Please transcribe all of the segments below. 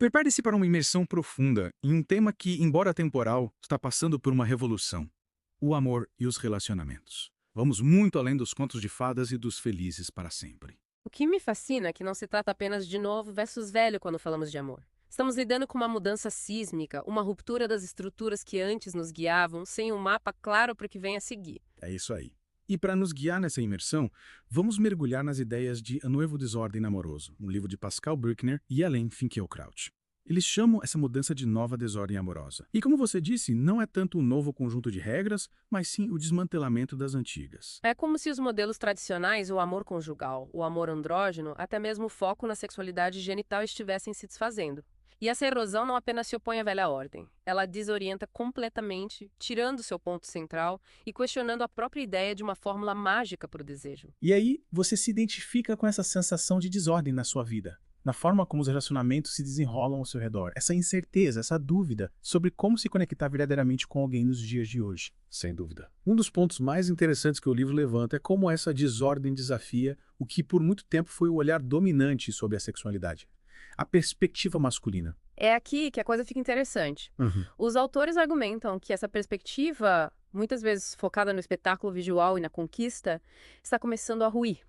Prepare-se para uma imersão profunda em um tema que, embora atemporal, está passando por uma revolução: o amor e os relacionamentos. Vamos muito além dos contos de fadas e dos felizes para sempre. O que me fascina é que não se trata apenas de novo versus velho quando falamos de amor. Estamos lidando com uma mudança sísmica, uma ruptura das estruturas que antes nos guiavam, sem um mapa claro para o que vem a seguir. É isso aí. E para nos guiar nessa imersão, vamos mergulhar nas ideias de A Novo Desordem Amoroso, um livro de Pascal Bruckner e Alain Finkielkraut. Eles chamam essa mudança de nova desordem amorosa. E como você disse, não é tanto um novo conjunto de regras, mas sim o desmantelamento das antigas. É como se os modelos tradicionais, o amor conjugal, o amor andrógeno, até mesmo o foco na sexualidade genital estivessem se desfazendo. E essa erosão não apenas se opõe à velha ordem, ela desorienta completamente, tirando seu ponto central e questionando a própria ideia de uma fórmula mágica para o desejo. E aí você se identifica com essa sensação de desordem na sua vida, na forma como os relacionamentos se desenrolam ao seu redor, essa incerteza, essa dúvida sobre como se conectar verdadeiramente com alguém nos dias de hoje. Sem dúvida. Um dos pontos mais interessantes que o livro levanta é como essa desordem desafia o que por muito tempo foi o olhar dominante sobre a sexualidade: a perspectiva masculina. É aqui que a coisa fica interessante. Os autores argumentam que essa perspectiva, muitas vezes focada no espetáculo visual e na conquista, está começando a ruir.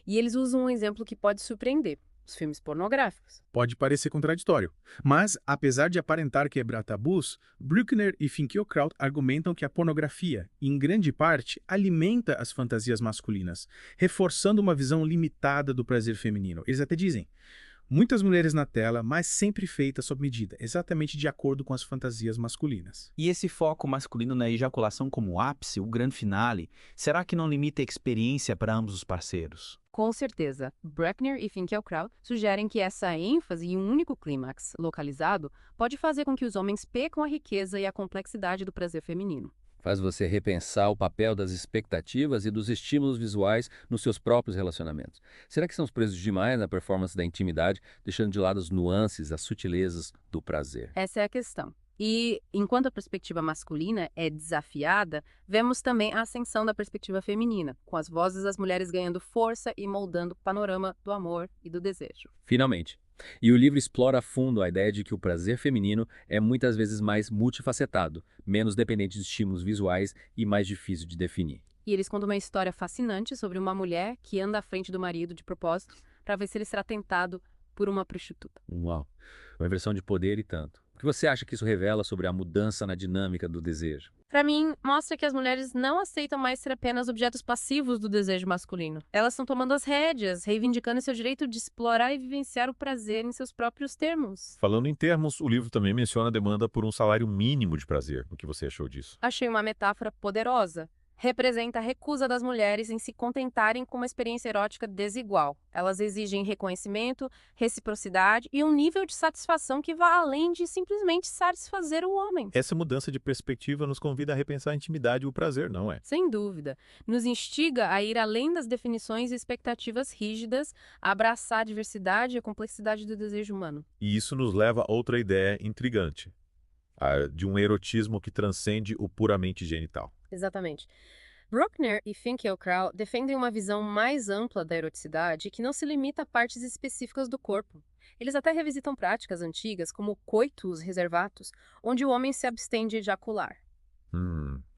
E eles usam um exemplo que pode surpreender: os filmes pornográficos. Pode parecer contraditório, mas, apesar de aparentar quebrar tabus, Bruckner e Finkielkraut argumentam que a pornografia, em grande parte, alimenta as fantasias masculinas, reforçando uma visão limitada do prazer feminino. Eles até dizem: muitas mulheres na tela, mas sempre feitas sob medida, exatamente de acordo com as fantasias masculinas. E esse foco masculino na ejaculação como ápice, o grande finale, será que não limita a experiência para ambos os parceiros? Com certeza, Bruckner e Finkielkraut sugerem que essa ênfase em um único clímax localizado pode fazer com que os homens percam a riqueza e a complexidade do prazer feminino. Faz você repensar o papel das expectativas e dos estímulos visuais nos seus próprios relacionamentos. Será que estamos presos demais na performance da intimidade, deixando de lado as nuances, as sutilezas do prazer? Essa é a questão. E, enquanto a perspectiva masculina é desafiada, vemos também a ascensão da perspectiva feminina, com as vozes das mulheres ganhando força e moldando o panorama do amor e do desejo. Finalmente. E o livro explora a fundo a ideia de que o prazer feminino é muitas vezes mais multifacetado, menos dependente de estímulos visuais e mais difícil de definir. E eles contam uma história fascinante sobre uma mulher que anda à frente do marido de propósito para ver se ele será tentado por uma prostituta. Uau! Uma inversão de poder e tanto. O que você acha que isso revela sobre a mudança na dinâmica do desejo? Para mim, mostra que as mulheres não aceitam mais ser apenas objetos passivos do desejo masculino. Elas estão tomando as rédeas, reivindicando seu direito de explorar e vivenciar o prazer em seus próprios termos. Falando em termos, o livro também menciona a demanda por um salário mínimo de prazer. O que você achou disso? Achei uma metáfora poderosa. Representa a recusa das mulheres em se contentarem com uma experiência erótica desigual. Elas exigem reconhecimento, reciprocidade e um nível de satisfação que vá além de simplesmente satisfazer o homem. Essa mudança de perspectiva nos convida a repensar a intimidade e o prazer, não é? Sem dúvida. Nos instiga a ir além das definições e expectativas rígidas, a abraçar a diversidade e a complexidade do desejo humano. E isso nos leva a outra ideia intrigante, a de um erotismo que transcende o puramente genital. Exatamente. Bruckner e Finkielkraut defendem uma visão mais ampla da eroticidade que não se limita a partes específicas do corpo. Eles até revisitam práticas antigas, como o coitus reservatus, onde o homem se abstém de ejacular.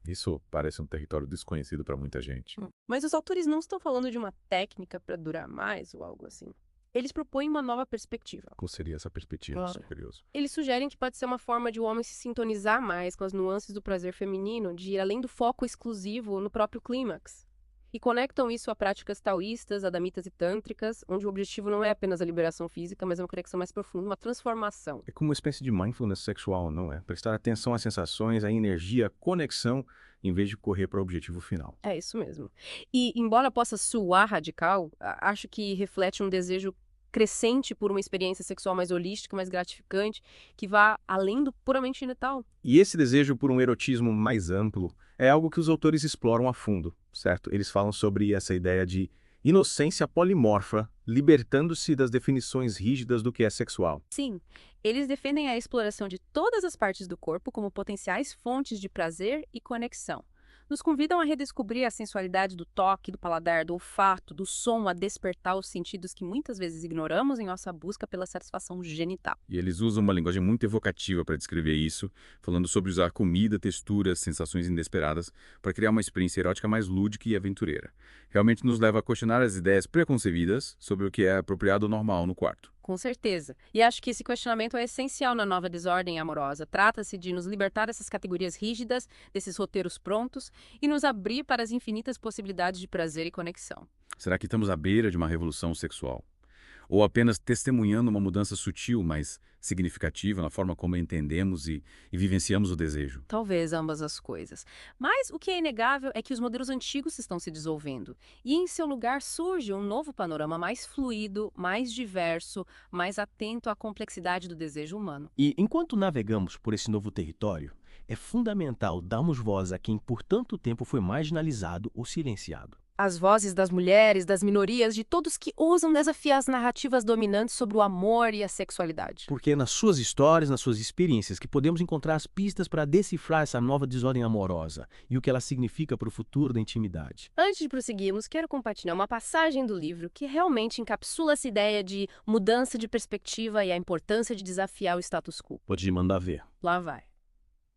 Isso parece um território desconhecido para muita gente. Mas os autores não estão falando de uma técnica para durar mais ou algo assim. Eles propõem uma nova perspectiva. Qual seria essa perspectiva? Claro. Sou curioso. Eles sugerem que pode ser uma forma de o homem se sintonizar mais com as nuances do prazer feminino, de ir além do foco exclusivo no próprio clímax. E conectam isso a práticas taoístas, adamitas e tântricas, onde o objetivo não é apenas a liberação física, mas uma conexão mais profunda, uma transformação. É como uma espécie de mindfulness sexual, não é? Prestar atenção às sensações, à energia, à conexão, em vez de correr para o objetivo final. É isso mesmo. E, embora possa soar radical, acho que reflete um desejo crescente por uma experiência sexual mais holística, mais gratificante, que vá além do puramente genital. E esse desejo por um erotismo mais amplo é algo que os autores exploram a fundo, certo? Eles falam sobre essa ideia de inocência polimorfa, libertando-se das definições rígidas do que é sexual. Sim, eles defendem a exploração de todas as partes do corpo como potenciais fontes de prazer e conexão. nos convidam a redescobrir a sensualidade do toque, do paladar, do olfato, do som, a despertar os sentidos que muitas vezes ignoramos em nossa busca pela satisfação genital. E eles usam uma linguagem muito evocativa para descrever isso, falando sobre usar comida, texturas, sensações inesperadas para criar uma experiência erótica mais lúdica e aventureira. Realmente nos leva a questionar as ideias preconcebidas sobre o que é apropriado ou normal no quarto. Com certeza. E acho que esse questionamento é essencial na nova desordem amorosa. Trata-se de nos libertar dessas categorias rígidas, desses roteiros prontos, e nos abrir para as infinitas possibilidades de prazer e conexão. Será que estamos à beira de uma revolução sexual? Ou apenas testemunhando uma mudança sutil, mas significativa na forma como entendemos e vivenciamos o desejo? Talvez ambas as coisas. Mas o que é inegável é que os modelos antigos estão se dissolvendo. E em seu lugar surge um novo panorama mais fluido, mais diverso, mais atento à complexidade do desejo humano. E enquanto navegamos por esse novo território, é fundamental darmos voz a quem por tanto tempo foi marginalizado ou silenciado. As vozes das mulheres, das minorias, de todos que ousam desafiar as narrativas dominantes sobre o amor e a sexualidade. Porque é nas suas histórias, nas suas experiências, que podemos encontrar as pistas para decifrar essa nova desordem amorosa e o que ela significa para o futuro da intimidade. Antes de prosseguirmos, quero compartilhar uma passagem do livro que realmente encapsula essa ideia de mudança de perspectiva e a importância de desafiar o status quo. Pode mandar ver. Lá vai.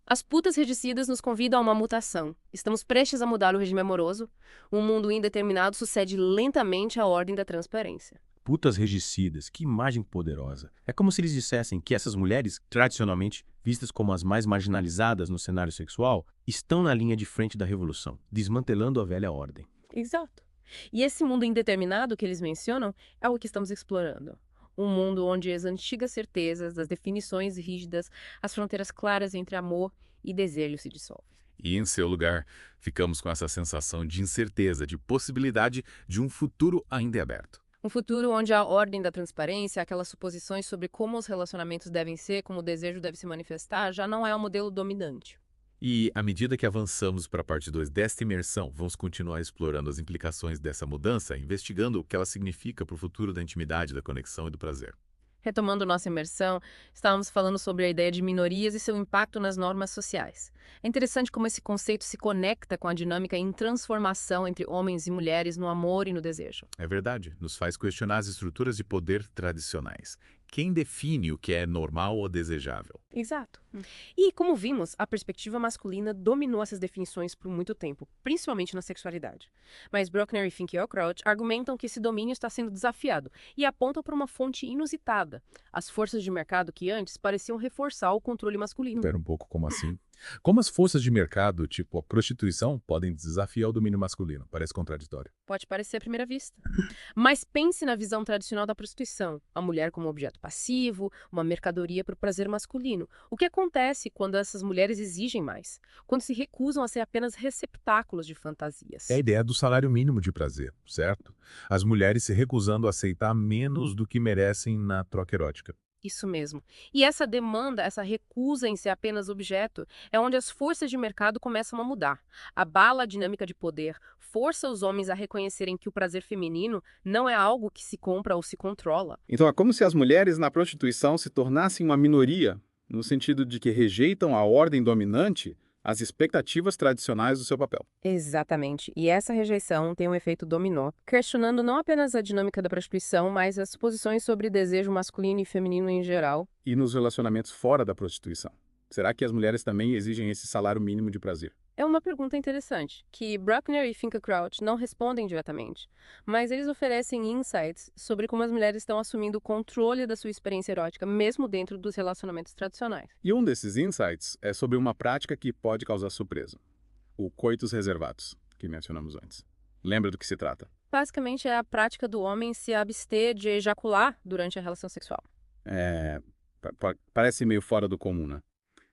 As putas regicidas nos convidam a uma mutação. Estamos prestes a mudar o regime amoroso. Um mundo indeterminado sucede lentamente à ordem da transparência. Putas regicidas, que imagem poderosa. É como se eles dissessem que essas mulheres, tradicionalmente vistas como as mais marginalizadas no cenário sexual, estão na linha de frente da revolução, desmantelando a velha ordem. Exato. E esse mundo indeterminado que eles mencionam é o que estamos explorando. Um mundo onde as antigas certezas, as definições rígidas, as fronteiras claras entre amor e desejo se dissolvem. E, em seu lugar, ficamos com essa sensação de incerteza, de possibilidade de um futuro ainda aberto. Um futuro onde a ordem da transparência, aquelas suposições sobre como os relacionamentos devem ser, como o desejo deve se manifestar, já não é o modelo dominante. E, à medida que avançamos para a parte 2 desta imersão, vamos continuar explorando as implicações dessa mudança, investigando o que ela significa para o futuro da intimidade, da conexão e do prazer. Retomando nossa imersão, estávamos falando sobre a ideia de minorias e seu impacto nas normas sociais. É interessante como esse conceito se conecta com a dinâmica em transformação entre homens e mulheres no amor e no desejo. É verdade, nos faz questionar as estruturas de poder tradicionais. Quem define o que é normal ou desejável? Exato. E, como vimos, a perspectiva masculina dominou essas definições por muito tempo, principalmente na sexualidade. Mas Bruckner e Finkielkraut argumentam que esse domínio está sendo desafiado e apontam para uma fonte inusitada, as forças de mercado que antes pareciam reforçar o controle masculino. Espera um pouco, como assim? Como as forças de mercado, tipo a prostituição, podem desafiar o domínio masculino? Parece contraditório. Pode parecer à primeira vista. Mas pense na visão tradicional da prostituição. A mulher como objeto passivo, uma mercadoria para o prazer masculino. O que acontece quando essas mulheres exigem mais? Quando se recusam a ser apenas receptáculos de fantasias. É a ideia do salário mínimo de prazer, certo? As mulheres se recusando a aceitar menos do que merecem na troca erótica. Isso mesmo. E essa demanda, essa recusa em ser apenas objeto, é onde as forças de mercado começam a mudar. Abala a dinâmica de poder, força os homens a reconhecerem que o prazer feminino não é algo que se compra ou se controla. Então é como se as mulheres na prostituição se tornassem uma minoria, no sentido de que rejeitam a ordem dominante, as expectativas tradicionais do seu papel. Exatamente. E essa rejeição tem um efeito dominó, questionando não apenas a dinâmica da prostituição, mas as posições sobre desejo masculino e feminino em geral. E nos relacionamentos fora da prostituição? Será que as mulheres também exigem esse salário mínimo de prazer? É uma pergunta interessante, que Bruckner e Finkielkraut não respondem diretamente, mas eles oferecem insights sobre como as mulheres estão assumindo o controle da sua experiência erótica, mesmo dentro dos relacionamentos tradicionais. E um desses insights é sobre uma prática que pode causar surpresa. O coitus reservatus, que mencionamos antes. Lembra do que se trata? Basicamente é a prática do homem se abster de ejacular durante a relação sexual. Parece meio fora do comum, né?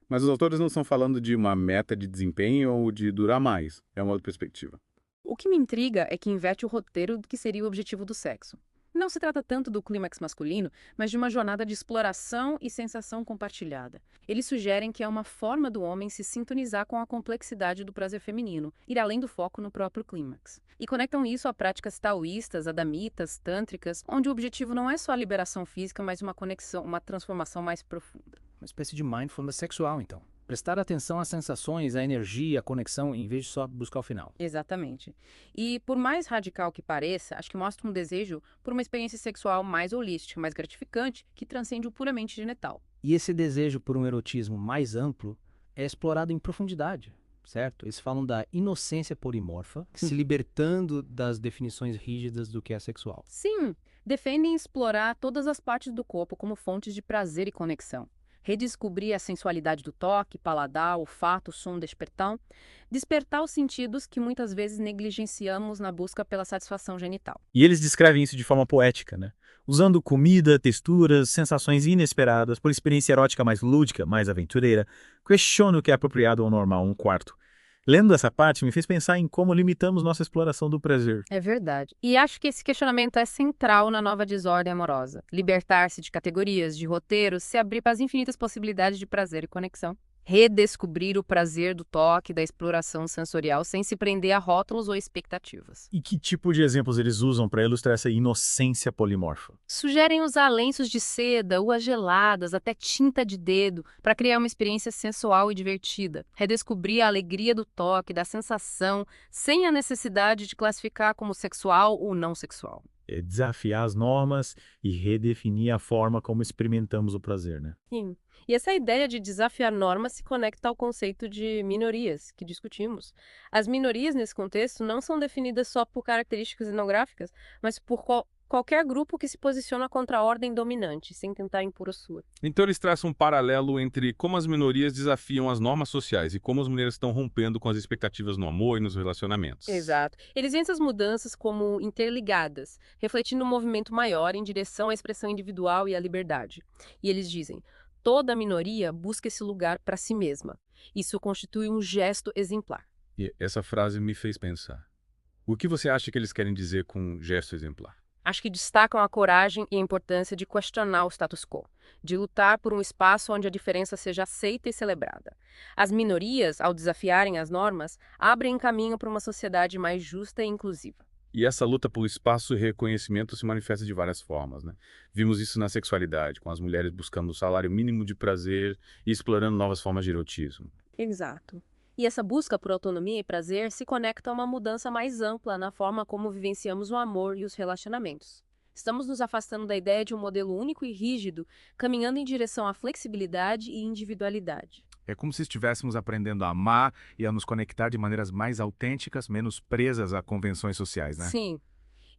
Mas os autores não estão falando de uma meta de desempenho ou de durar mais. É uma outra perspectiva. O que me intriga é que inverte o roteiro do que seria o objetivo do sexo. Não se trata tanto do clímax masculino, mas de uma jornada de exploração e sensação compartilhada. Eles sugerem que é uma forma do homem se sintonizar com a complexidade do prazer feminino, ir além do foco no próprio clímax. E conectam isso a práticas taoístas, adamitas, tântricas, onde o objetivo não é só a liberação física, mas uma conexão, uma transformação mais profunda. Uma espécie de mindfulness sexual, então. Prestar atenção às sensações, à energia, à conexão, em vez de só buscar o final. Exatamente. E por mais radical que pareça, acho que mostra um desejo por uma experiência sexual mais holística, mais gratificante, que transcende o puramente genital. E esse desejo por um erotismo mais amplo é explorado em profundidade, certo? Eles falam da inocência polimorfa, se libertando das definições rígidas do que é sexual. Sim, defendem explorar todas as partes do corpo como fontes de prazer e conexão. Redescobrir a sensualidade do toque, paladar, olfato, som, despertar os sentidos que muitas vezes negligenciamos na busca pela satisfação genital. E eles descrevem isso de forma poética, né? Usando comida, texturas, sensações inesperadas, por experiência erótica mais lúdica, mais aventureira, questiona o que é apropriado ou normal um quarto. Lendo essa parte, me fez pensar em como limitamos nossa exploração do prazer. É verdade. E acho que esse questionamento é central na nova desordem amorosa. Libertar-se de categorias, de roteiros, se abrir para as infinitas possibilidades de prazer e conexão. Redescobrir o prazer do toque, da exploração sensorial, sem se prender a rótulos ou expectativas. E que tipo de exemplos eles usam para ilustrar essa inocência polimorfa? Sugerem usar lenços de seda, uvas geladas, até tinta de dedo, para criar uma experiência sensual e divertida. Redescobrir a alegria do toque, da sensação, sem a necessidade de classificar como sexual ou não sexual. É desafiar as normas e redefinir a forma como experimentamos o prazer, né? Sim. E essa ideia de desafiar normas se conecta ao conceito de minorias, que discutimos. As minorias, nesse contexto, não são definidas só por características etnográficas, mas por qualquer grupo que se posiciona contra a ordem dominante, sem tentar impor a sua. Então eles traçam um paralelo entre como as minorias desafiam as normas sociais e como as mulheres estão rompendo com as expectativas no amor e nos relacionamentos. Exato. Eles veem essas mudanças como interligadas, refletindo um movimento maior em direção à expressão individual e à liberdade. E eles dizem: toda minoria busca esse lugar para si mesma. Isso constitui um gesto exemplar. E essa frase me fez pensar. O que você acha que eles querem dizer com gesto exemplar? Acho que destacam a coragem e a importância de questionar o status quo, de lutar por um espaço onde a diferença seja aceita e celebrada. As minorias, ao desafiarem as normas, abrem caminho para uma sociedade mais justa e inclusiva. E essa luta por espaço e reconhecimento se manifesta de várias formas, né? Vimos isso na sexualidade, com as mulheres buscando o salário mínimo de prazer e explorando novas formas de erotismo. Exato. E essa busca por autonomia e prazer se conecta a uma mudança mais ampla na forma como vivenciamos o amor e os relacionamentos. Estamos nos afastando da ideia de um modelo único e rígido, caminhando em direção à flexibilidade e individualidade. É como se estivéssemos aprendendo a amar e a nos conectar de maneiras mais autênticas, menos presas a convenções sociais, né? Sim.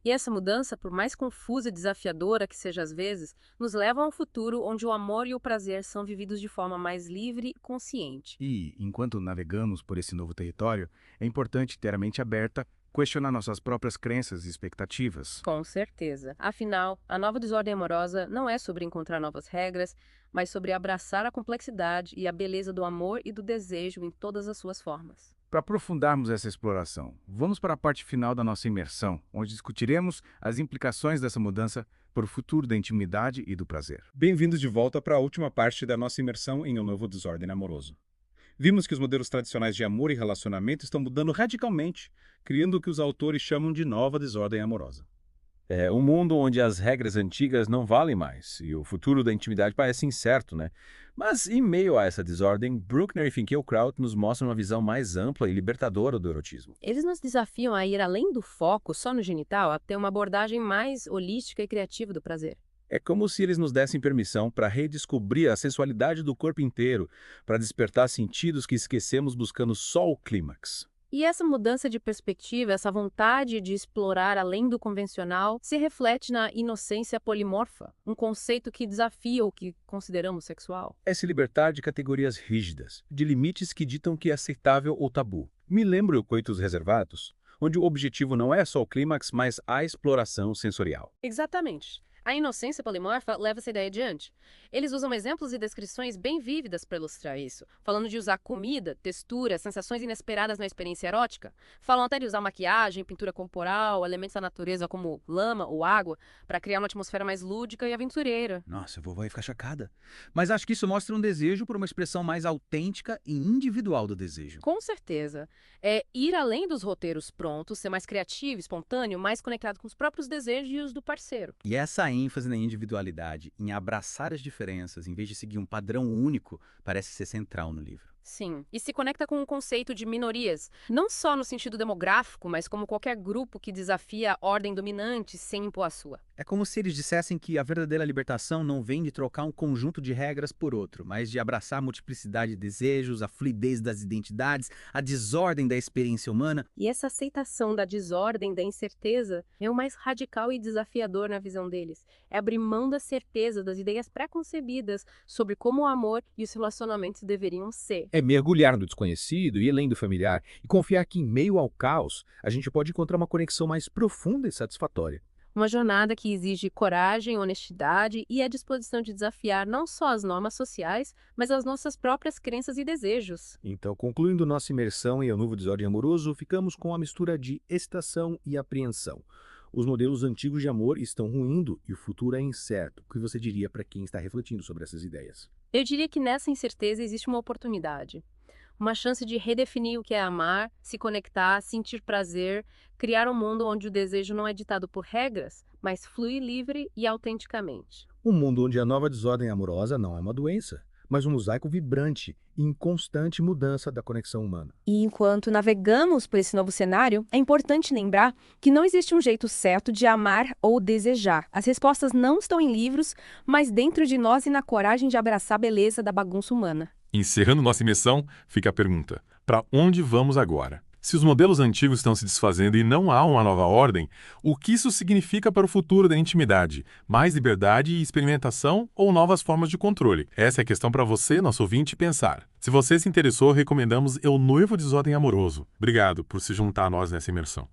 E essa mudança, por mais confusa e desafiadora que seja às vezes, nos leva a um futuro onde o amor e o prazer são vividos de forma mais livre e consciente. E, enquanto navegamos por esse novo território, é importante ter a mente aberta, questionar nossas próprias crenças e expectativas. Com certeza. Afinal, a nova desordem amorosa não é sobre encontrar novas regras, mas sobre abraçar a complexidade e a beleza do amor e do desejo em todas as suas formas. Para aprofundarmos essa exploração, vamos para a parte final da nossa imersão, onde discutiremos as implicações dessa mudança para o futuro da intimidade e do prazer. Bem-vindos de volta para a última parte da nossa imersão em Um Novo Desordem Amoroso. Vimos que os modelos tradicionais de amor e relacionamento estão mudando radicalmente, criando o que os autores chamam de nova desordem amorosa. É um mundo onde as regras antigas não valem mais e o futuro da intimidade parece incerto, né? Mas, em meio a essa desordem, Bruckner e Finkielkraut nos mostram uma visão mais ampla e libertadora do erotismo. Eles nos desafiam a ir além do foco só no genital, a ter uma abordagem mais holística e criativa do prazer. É como se eles nos dessem permissão para redescobrir a sensualidade do corpo inteiro, para despertar sentidos que esquecemos buscando só o clímax. E essa mudança de perspectiva, essa vontade de explorar além do convencional, se reflete na inocência polimorfa, um conceito que desafia o que consideramos sexual. É se libertar de categorias rígidas, de limites que ditam o que é aceitável ou tabu. Me lembro o Coitus Reservatus, onde o objetivo não é só o clímax, mas a exploração sensorial. Exatamente. A inocência polimorfa leva essa ideia adiante. Eles usam exemplos e descrições bem vívidas para ilustrar isso, falando de usar comida, textura, sensações inesperadas na experiência erótica. Falam até de usar maquiagem, pintura corporal, elementos da natureza como lama ou água, para criar uma atmosfera mais lúdica e aventureira. Nossa, a vovó ia ficar chocada. Mas acho que isso mostra um desejo por uma expressão mais autêntica e individual do desejo. Com certeza. É ir além dos roteiros prontos, ser mais criativo, espontâneo, mais conectado com os próprios desejos do parceiro. E essa ênfase na individualidade, em abraçar as diferenças, em vez de seguir um padrão único, parece ser central no livro. Sim, e se conecta com o conceito de minorias, não só no sentido demográfico, mas como qualquer grupo que desafia a ordem dominante sem impor a sua. É como se eles dissessem que a verdadeira libertação não vem de trocar um conjunto de regras por outro, mas de abraçar a multiplicidade de desejos, a fluidez das identidades, a desordem da experiência humana. E essa aceitação da desordem, da incerteza, é o mais radical e desafiador na visão deles. É abrir mão da certeza, das ideias pré-concebidas sobre como o amor e os relacionamentos deveriam ser. É mergulhar no desconhecido e além do familiar e confiar que, em meio ao caos, a gente pode encontrar uma conexão mais profunda e satisfatória. Uma jornada que exige coragem, honestidade e a disposição de desafiar não só as normas sociais, mas as nossas próprias crenças e desejos. Então, concluindo nossa imersão em O Novo Desordem Amoroso, ficamos com a mistura de excitação e apreensão. Os modelos antigos de amor estão ruindo e o futuro é incerto. O que você diria para quem está refletindo sobre essas ideias? Eu diria que nessa incerteza existe uma oportunidade. Uma chance de redefinir o que é amar, se conectar, sentir prazer, criar um mundo onde o desejo não é ditado por regras, mas flui livre e autenticamente. Um mundo onde a nova desordem amorosa não é uma doença, mas um mosaico vibrante e em constante mudança da conexão humana. E enquanto navegamos por esse novo cenário, é importante lembrar que não existe um jeito certo de amar ou desejar. As respostas não estão em livros, mas dentro de nós e na coragem de abraçar a beleza da bagunça humana. Encerrando nossa imersão, fica a pergunta: para onde vamos agora? Se os modelos antigos estão se desfazendo e não há uma nova ordem, o que isso significa para o futuro da intimidade? Mais liberdade e experimentação ou novas formas de controle? Essa é a questão para você, nosso ouvinte, pensar. Se você se interessou, recomendamos O Novo Desordem Amoroso. Obrigado por se juntar a nós nessa imersão.